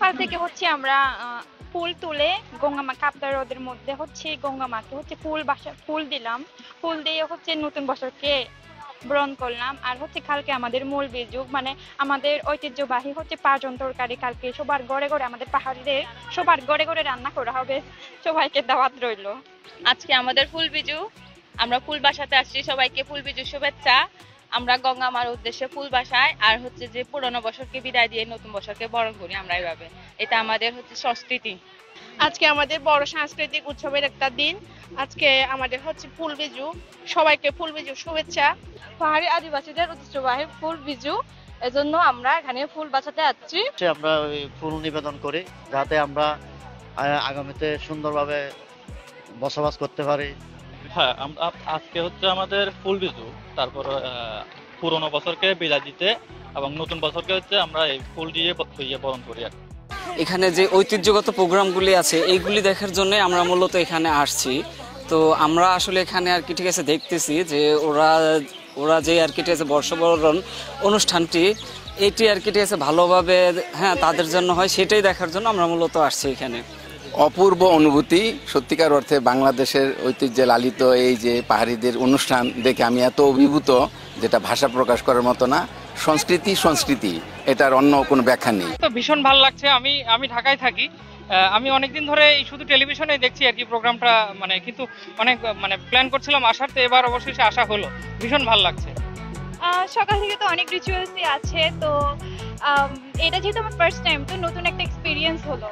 সকাল থেকে হচ্ছে আমরা ফুল তুলে গঙ্গা মা কাপ্তাই হ্রদের মধ্যে হচ্ছে গঙ্গা মাকে হচ্ছে ফুল দিলাম। ফুল দিয়ে হচ্ছে নতুন বছরকে বরণ করলাম। আর হচ্ছে কালকে আমাদের মূল বিজু মানে আমাদের ঐতিহ্যবাহী হচ্ছে পাঁচজন তরকারি কালকে সবার ঘরে ঘরে আমাদের পাহাড়িদের সবার ঘরে ঘরে রান্না করা হবে, সবাইকে দাওয়াত রইল। আজকে আমাদের ফুল বিজু, আমরা ফুল বাসাতে আসছি, সবাইকে ফুল বিজু শুভেচ্ছা। আমরা গঙ্গা মার উদ্দেশ্যে ফুল বাসায় আর হচ্ছে যে পুরোনো বছরকে বিদায় দিয়ে নতুন বছরকে বরণ করি আমরা এইভাবে, এটা আমাদের হচ্ছে সংস্কৃতি। আজকে আমাদের বড় সাংস্কৃতিক উৎসবের একটা দিন। আজকে আমাদের হচ্ছে ফুল বিজু, সবাইকে ফুল বিজু শুভেচ্ছা। পাহাড়ি আদিবাসীদের ঐতিহ্যবাহী ফুল বিজু, এজন্য আমরা এখানে ফুল বাঁচাতে আসছি। আমরা ওই ফুল নিবেদন করি যাতে আমরা আগামীতে সুন্দরভাবে বসবাস করতে পারি। হ্যাঁ, আজকে হচ্ছে আমাদের ফুল বিজু, তারপর পুরোনো বছরকে বিদায় দিতে এবং নতুন বছরকে হচ্ছে আমরা এই ফুল দিয়ে বরণ করি। এখানে যে ঐতিহ্যগত প্রোগ্রামগুলি আছে এইগুলি দেখার জন্য আমরা মূলত এখানে আসছি। তো আমরা আসলে এখানে আর কি ঠিক আছে দেখতেছি যে ওরা যে আর কি ঠিক আছে বর্ষবরণ অনুষ্ঠানটি এটি আর কি ঠিক আছে ভালোভাবে হ্যাঁ তাদের জন্য হয়, সেটাই দেখার জন্য আমরা মূলত আসছি এখানে। অপূর্ব অনুভূতি, সত্যিকার অর্থে বাংলাদেশের ঐতিহ্যে লালিত এই যে পাহাড়িদের অনুষ্ঠান দেখে আমি এত অভিভূত যেটা ভাষা প্রকাশ করার মতো না। সংস্কৃতি এটার অন্য কোনো ব্যাখ্যা নেই। তো ভীষণ ভালো লাগছে। আমি ঢাকায় থাকি, আমি অনেকদিন ধরে শুধু টেলিভিশনে দেখছি আর কি প্রোগ্রামটা, মানে কিন্তু অনেক প্ল্যান করছিলাম আসার, তো এবার অবশেষে আসা হলো, ভীষণ ভালো লাগছে। সকাল থেকে তো অনেক রিচুয়ালসই আছে, তো এটা যেহেতু আমার ফার্স্ট টাইম, তো নতুন একটা এক্সপিরিয়েন্স হলো।